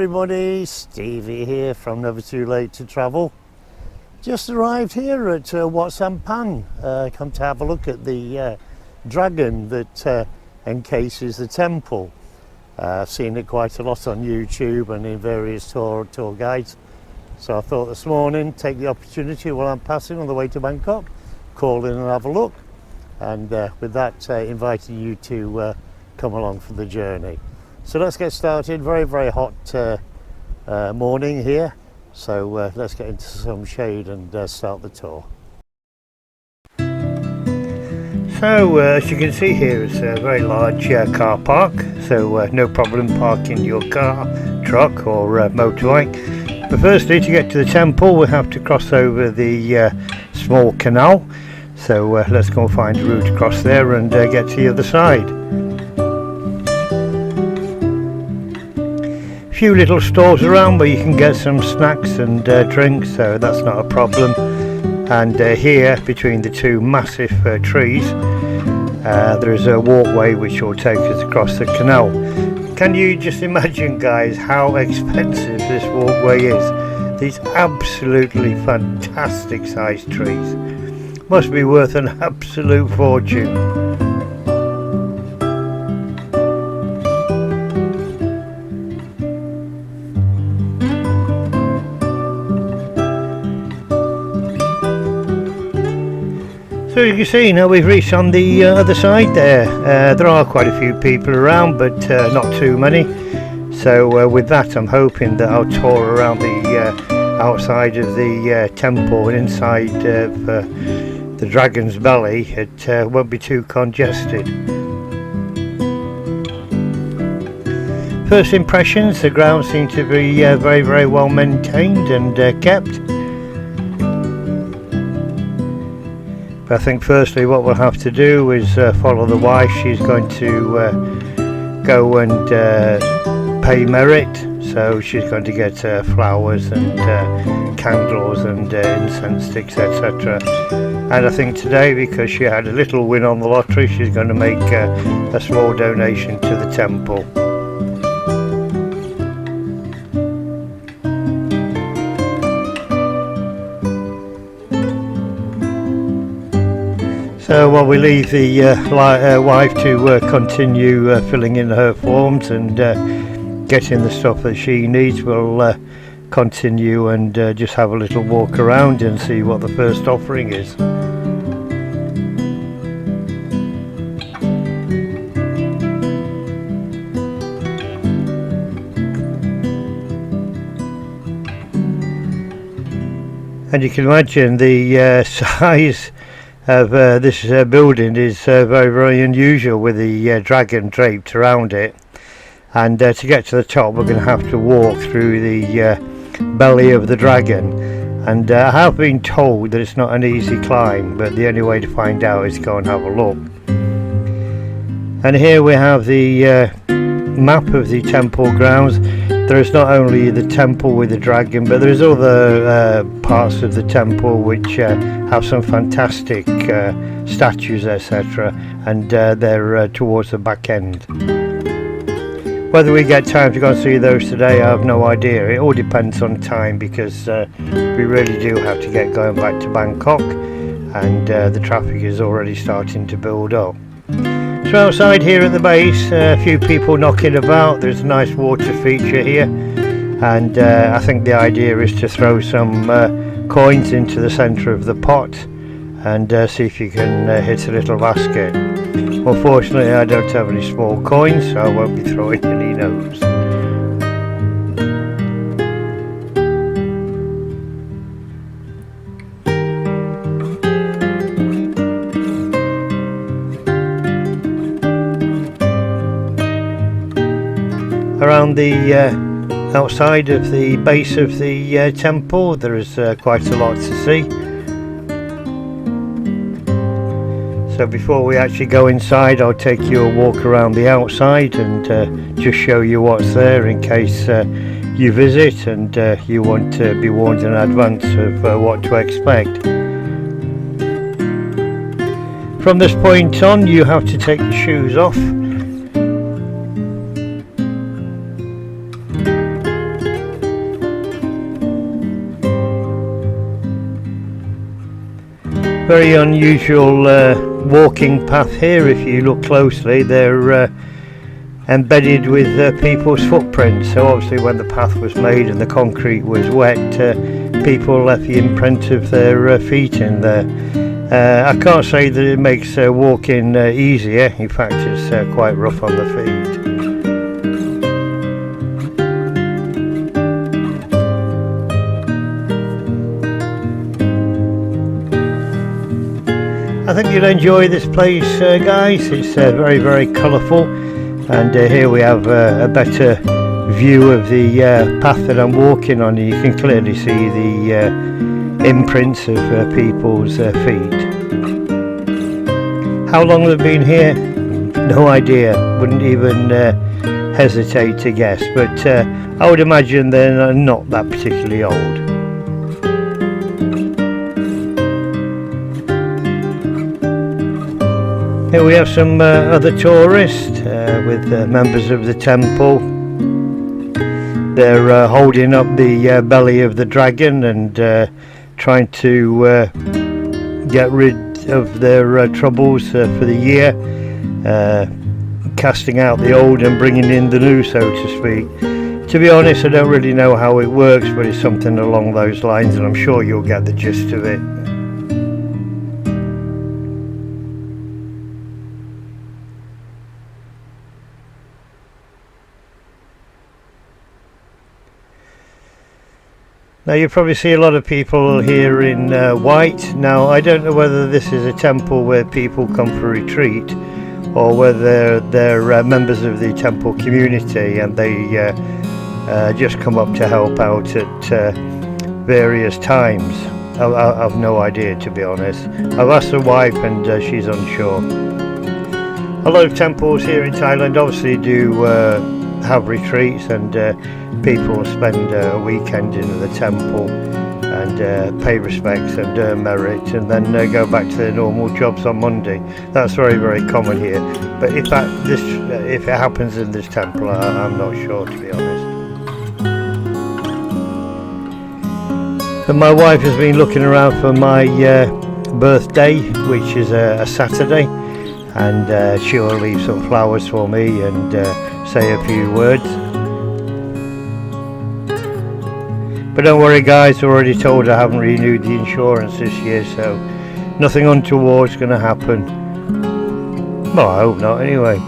everybody, Stevie here from Never Too Late to Travel. Just arrived here at Wat Samphan. Come to have a look at the dragon that encases the temple. I've seen it quite a lot on YouTube and in various tour guides. So I thought this morning, take the opportunity while I'm passing on the way to Bangkok, call in and have a look. And with that, inviting you to come along for the journey. So let's get started. Very hot morning here. So let's get into some shade and start the tour. So as you can see here, it's a very large car park. So no problem parking your car, truck or motorbike. But firstly, to get to the temple, we have to cross over the small canal. So let's go and find a route across there and get to the other side. Few little stores around where you can get some snacks and drinks, so that's not a problem. And here, between the two massive trees, there is a walkway which will take us across the canal. Can you just imagine, guys, how expensive this walkway is? These absolutely fantastic sized trees must be worth an absolute fortune. So you can see now we've reached on the other side there. There are quite a few people around, but not too many. So with that, I'm hoping that I'll tour around the outside of the temple and inside of the dragon's belly. It won't be too congested. First impressions, the grounds seem to be very well maintained and kept. I think firstly what we'll have to do is follow the wife. She's going to go and pay merit, so she's going to get flowers and candles and incense sticks, etc. And I think today, because she had a little win on the lottery, she's going to make a small donation to the temple. While we leave the wife to continue filling in her forms and getting the stuff that she needs, we'll continue and just have a little walk around and see what the first offering is. And you can imagine the size of this building is very unusual, with the dragon draped around it. And to get to the top, we're going to have to walk through the belly of the dragon. And I have been told that it's not an easy climb, but the only way to find out is to go and have a look. And here we have the map of the temple grounds. There is not only the temple with the dragon, but there's other parts of the temple which have some fantastic statues, etc. And they're towards the back end. Whether we get time to go and see those today, I have no idea. It all depends on time, because we really do have to get going back to Bangkok, and the traffic is already starting to build up. So outside here at the base, a few people knocking about. There's a nice water feature here, and I think the idea is to throw some coins into the centre of the pot and see if you can hit a little basket. Unfortunately, I don't have any small coins, so I won't be throwing any notes. Around the outside of the base of the temple, there is quite a lot to see. So before we actually go inside, I'll take you a walk around the outside and just show you what's there, in case you visit and you want to be warned in advance of what to expect. From this point on, you have to take your shoes off. Very unusual walking path here. If you look closely, they're embedded with people's footprints. So obviously when the path was made and the concrete was wet, people left the imprint of their feet in there. I can't say that it makes walking easier. In fact, it's quite rough on the feet. I think you'll enjoy this place, guys. It's very, very colourful, and here we have a better view of the path that I'm walking on. You can clearly see the imprints of people's feet. How long they've been here? No idea. Wouldn't even hesitate to guess, but I would imagine they're not that particularly old. Here we have some other tourists with members of the temple. They're holding up the belly of the dragon and trying to get rid of their troubles for the year, casting out the old and bringing in the new, so to speak. To be honest, I don't really know how it works, but it's something along those lines, and I'm sure you'll get the gist of it. Now you probably see a lot of people here in white. Now I don't know whether this is a temple where people come for retreat or whether they're members of the temple community and they just come up to help out at various times. I've no idea, to be honest. I've asked the wife and she's unsure. A lot of temples here in Thailand obviously do have retreats, and people spend a weekend in the temple and pay respects and earn merit, and then go back to their normal jobs on Monday. That's very, very common here. But if it happens in this temple, I'm not sure, to be honest. And my wife has been looking around for my birthday, which is a Saturday, and she'll leave some flowers for me and say a few words. But don't worry guys, I've already told I haven't renewed the insurance this year, so nothing untoward's going to happen. Well, I hope not anyway.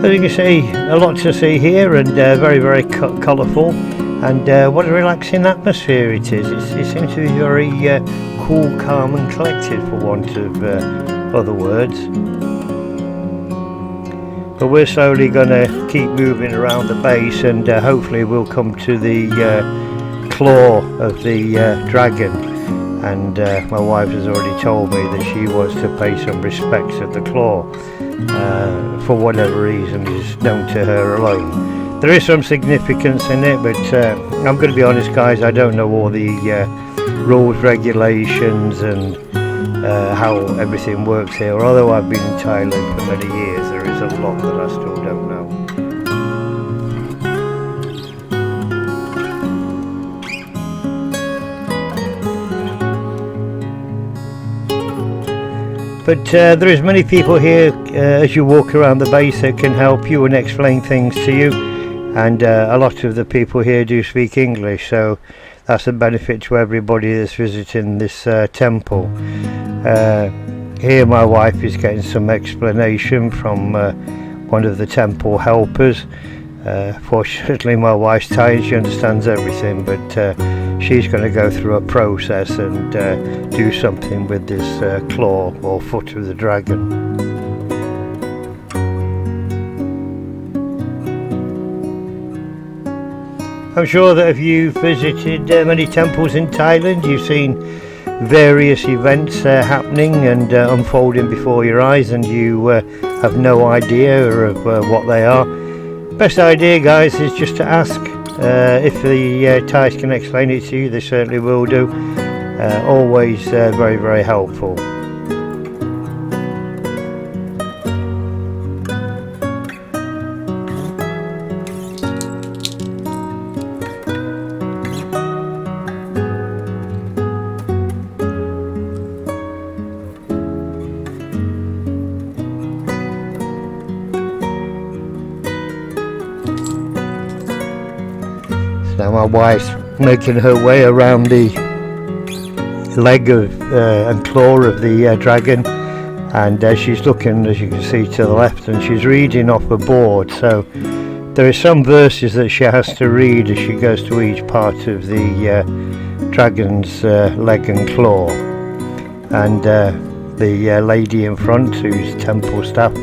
As you can see, a lot to see here, and very, very colourful, and what a relaxing atmosphere it is. It seems to be very cool, calm and collected, for want of other words. But we're slowly going to keep moving around the base, and hopefully we'll come to the claw of the dragon, and my wife has already told me that she wants to pay some respects at the claw. For whatever reason is known to her alone. There is some significance in it, but I'm going to be honest guys, I don't know all the rules, regulations and how everything works here. Although I've been in Thailand for many years, there is a lot that I still don't know. But there is many people here as you walk around the base that can help you and explain things to you, and a lot of the people here do speak English, so that's a benefit to everybody that's visiting this temple. Here my wife is getting some explanation from one of the temple helpers. Fortunately my wife's Thai and she understands everything, but she's going to go through a process and do something with this claw or foot of the dragon. I'm sure that if you've visited many temples in Thailand, you've seen various events happening and unfolding before your eyes, and you have no idea of what they are. Best idea guys is just to ask. If the Thais can explain it to you, they certainly will do. Always very, very helpful. Now my wife's making her way around the leg of and claw of the dragon, and she's looking, as you can see, to the left, and she's reading off a board. So there are some verses that she has to read as she goes to each part of the dragon's leg and claw, and the lady in front, who's temple staff,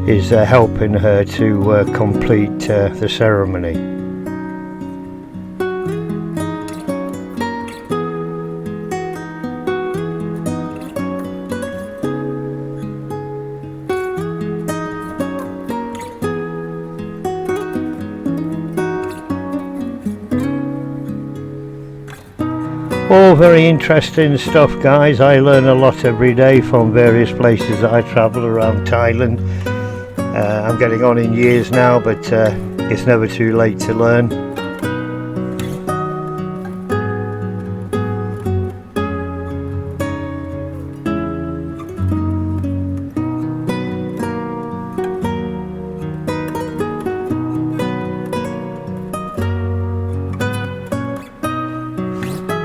is helping her to complete the ceremony. All very interesting stuff, guys. I learn a lot every day from various places that I travel around Thailand. I'm getting on in years now, but it's never too late to learn.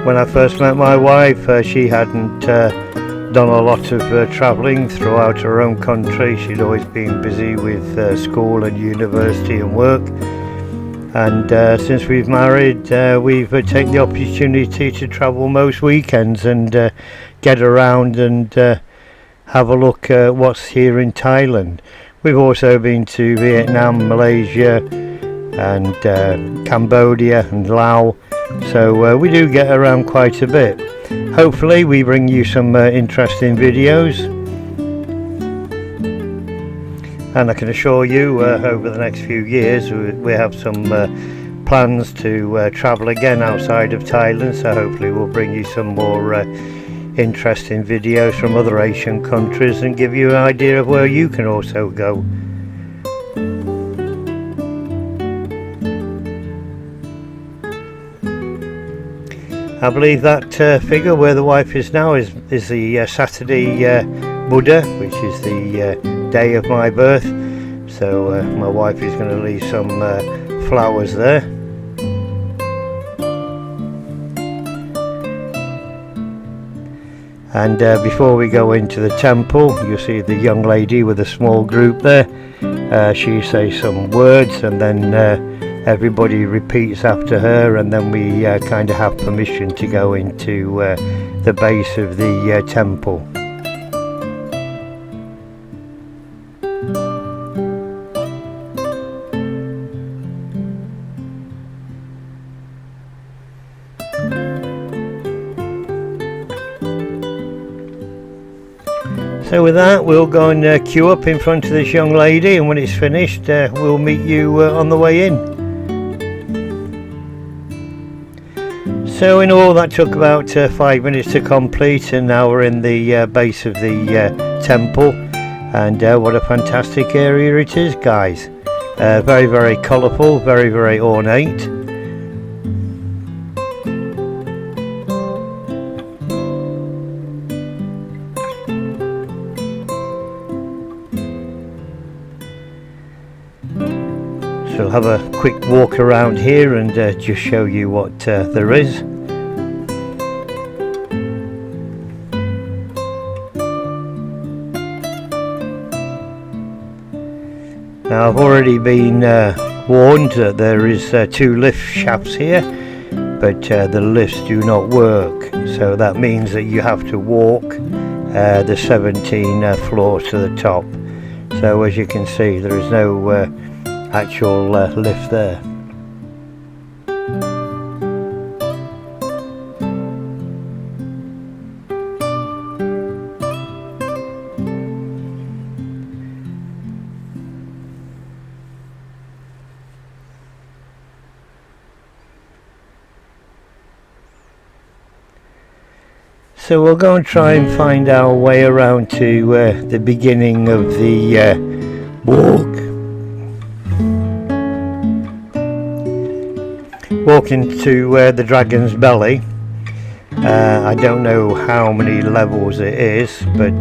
When I first met my wife, she hadn't done a lot of travelling throughout her own country. She'd always been busy with school and university and work, and since we've married, we've taken the opportunity to travel most weekends and get around and have a look at what's here in Thailand. We've also been to Vietnam, Malaysia and Cambodia and Laos. So we do get around quite a bit. Hopefully we bring you some interesting videos, and I can assure you over the next few years we have some plans to travel again outside of Thailand, so hopefully we'll bring you some more interesting videos from other Asian countries and give you an idea of where you can also go. I believe that figure where the wife is now is the Saturday Buddha, which is the day of my birth. So my wife is going to leave some flowers there. And before we go into the temple, you'll see the young lady with a small group there. She says some words, and then everybody repeats after her, and then we kind of have permission to go into the base of the temple. So with that, we'll go and queue up in front of this young lady, and when it's finished we'll meet you on the way in. So in all, that took about 5 minutes to complete, and now we're in the base of the temple, and what a fantastic area it is, guys. Very, very colourful, very, very ornate. So we'll have a quick walk around here and just show you what there is. Now I've already been warned that there is 2 lift shafts here, but the lifts do not work, so that means that you have to walk the 17 floors to the top. So as you can see, there is no actual lift there. So we'll go and try and find our way around to the beginning of the walk. Walking to the dragon's belly. I don't know how many levels it is, but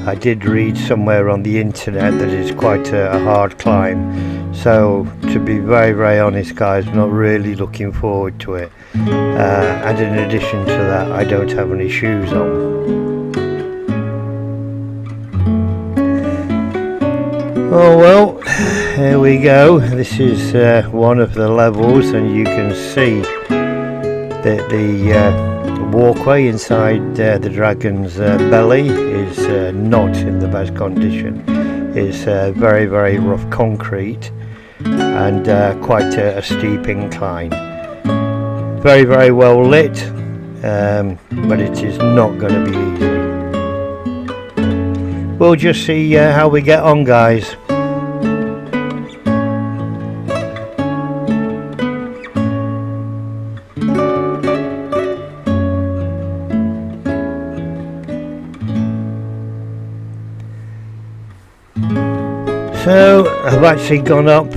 I did read somewhere on the internet that it's quite a hard climb, so to be very honest guys, I'm not really looking forward to it, and in addition to that I don't have any shoes on. Oh well, here we go. This is one of the levels, and you can see that the walkway inside the dragon's belly is not in the best condition. It's very rough concrete and quite a steep incline. Very well lit, but it is not going to be easy. We'll just see how we get on, guys. So I've actually gone up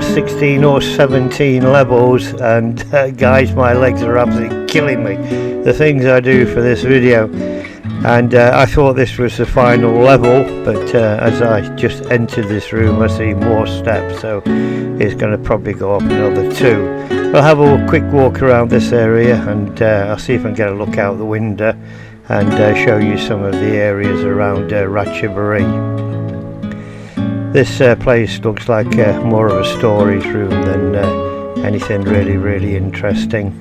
16 or 17 levels, and guys, my legs are absolutely killing me, the things I do for this video. And I thought this was the final level, but as I just entered this room I see more steps, so it's going to probably go up another 2. I'll have a quick walk around this area, and I'll see if I can get a look out the window and show you some of the areas around Ratchaburi. This place looks like more of a storage room than anything really interesting.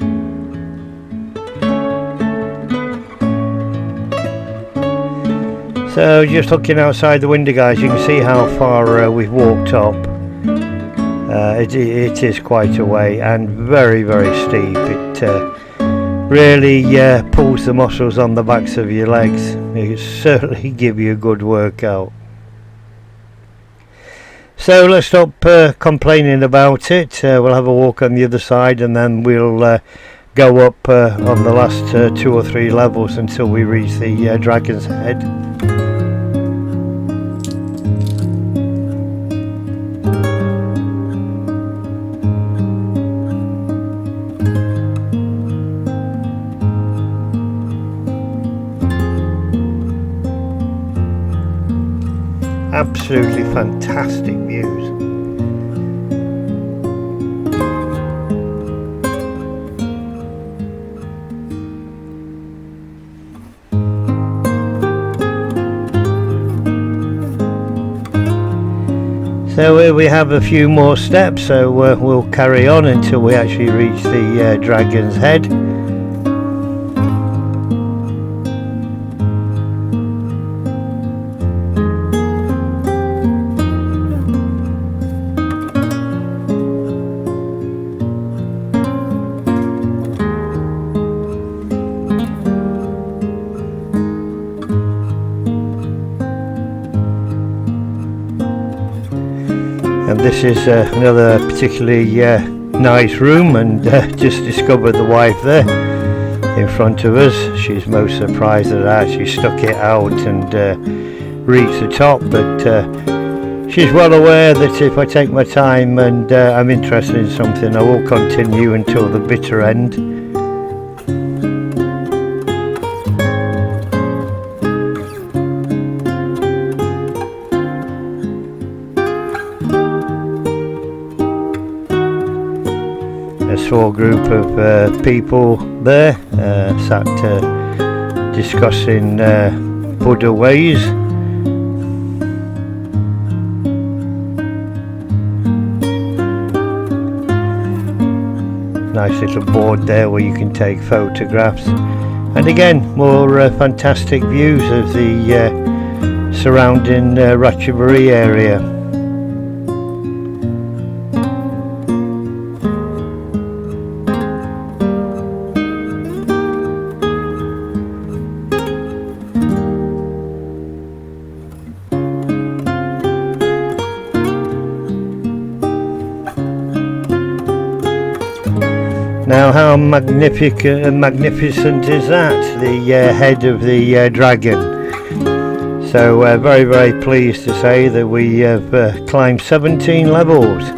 So just looking outside the window, guys, you can see how far we've walked up. It is quite a way, and very steep. It really pulls the muscles on the backs of your legs. It certainly give you a good workout. So let's stop complaining about it. We'll have a walk on the other side, and then we'll go up on the last 2 or 3 levels until we reach the dragon's head. Absolutely fantastic views. So here we have a few more steps, so we'll carry on until we actually reach the dragon's head. And this is another particularly nice room, and just discovered the wife there in front of us. She's most surprised that I actually stuck it out and reached the top, but she's well aware that if I take my time and I'm interested in something, I will continue until the bitter end. A small group of people there sat discussing Buddha ways. Nice little board there where you can take photographs, and again more fantastic views of the surrounding Ratchaburi area. Now how magnificent is that, the head of the dragon. So very pleased to say that we have climbed 17 levels,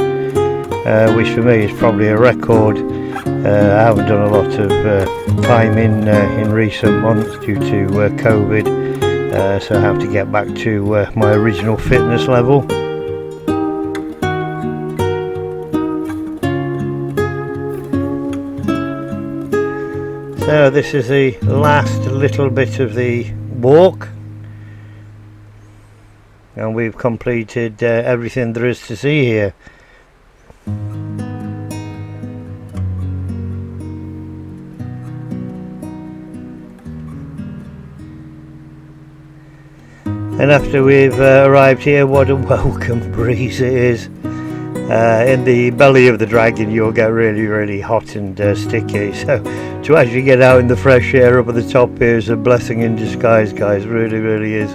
which for me is probably a record. I haven't done a lot of climbing in recent months due to COVID, so I have to get back to my original fitness level. So this is the last little bit of the walk, and we've completed everything there is to see here. And after we've arrived here, what a welcome breeze it is. In the belly of the dragon you'll get really hot and sticky, so to actually get out in the fresh air up at the top here is a blessing in disguise, guys. Really is.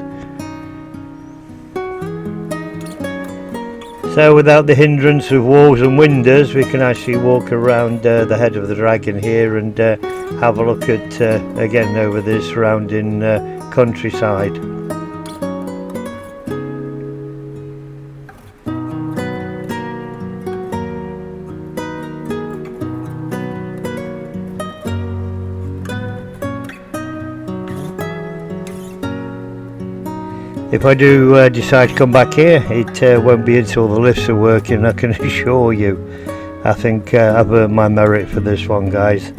So without the hindrance of walls and windows, we can actually walk around the head of the dragon here and have a look at again over the surrounding countryside. If I do decide to come back here, it won't be until the lifts are working, I can assure you. I think I've earned my merit for this one, guys.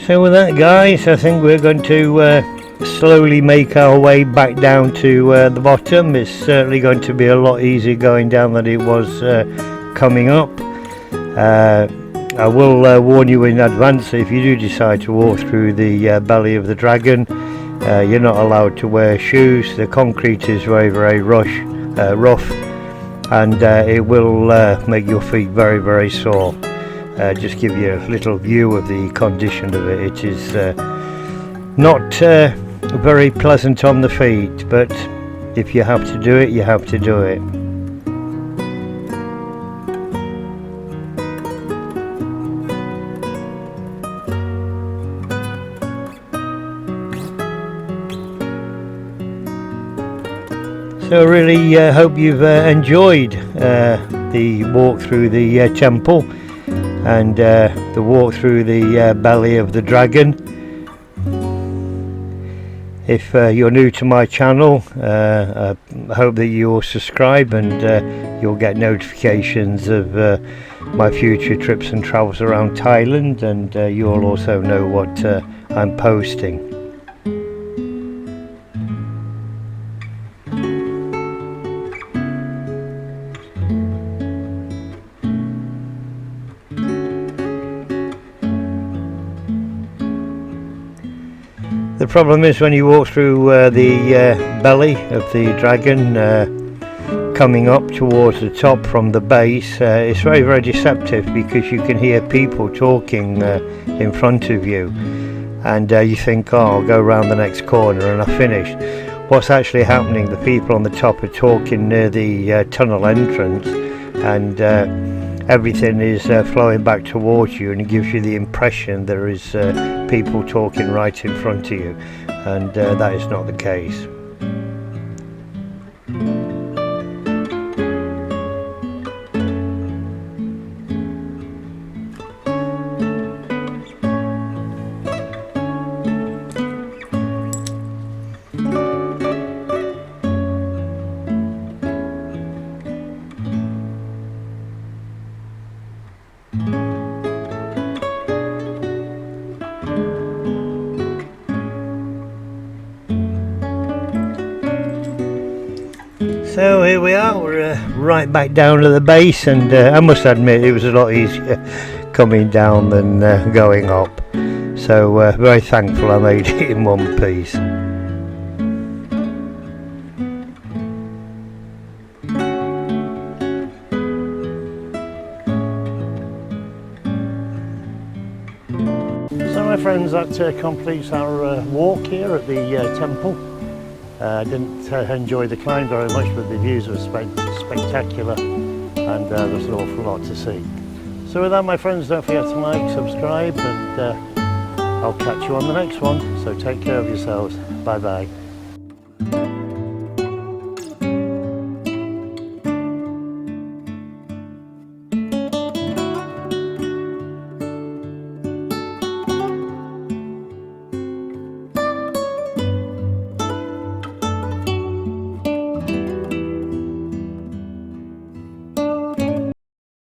So with that, guys, I think we're going to slowly make our way back down to the bottom. It's certainly going to be a lot easier going down than it was coming up. I will warn you in advance, if you do decide to walk through the belly of the dragon, you're not allowed to wear shoes. The concrete is very rough, and it will make your feet very sore. Just give you a little view of the condition of it. It is not very pleasant on the feet, but if you have to do it, you have to do it. So I really hope you've enjoyed the walk through the temple and the walk through the belly of the dragon. If you're new to my channel, I hope that you'll subscribe and you'll get notifications of my future trips and travels around Thailand, and you'll also know what I'm posting. The problem is when you walk through the belly of the dragon, coming up towards the top from the base, it's very deceptive, because you can hear people talking in front of you, and you think, oh, I'll go around the next corner and I've finished. What's actually happening, the people on the top are talking near the tunnel entrance, and everything is flowing back towards you, and it gives you the impression there is people talking right in front of you, and that is not the case. So here we are, we're right back down to the base, and I must admit it was a lot easier coming down than going up, so very thankful I made it in one piece. friends, that completes our walk here at the temple. I didn't enjoy the climb very much, but the views were spectacular, and there's an awful lot to see. So with that, my friends, don't forget to like, subscribe, and I'll catch you on the next one. So take care of yourselves. Bye bye.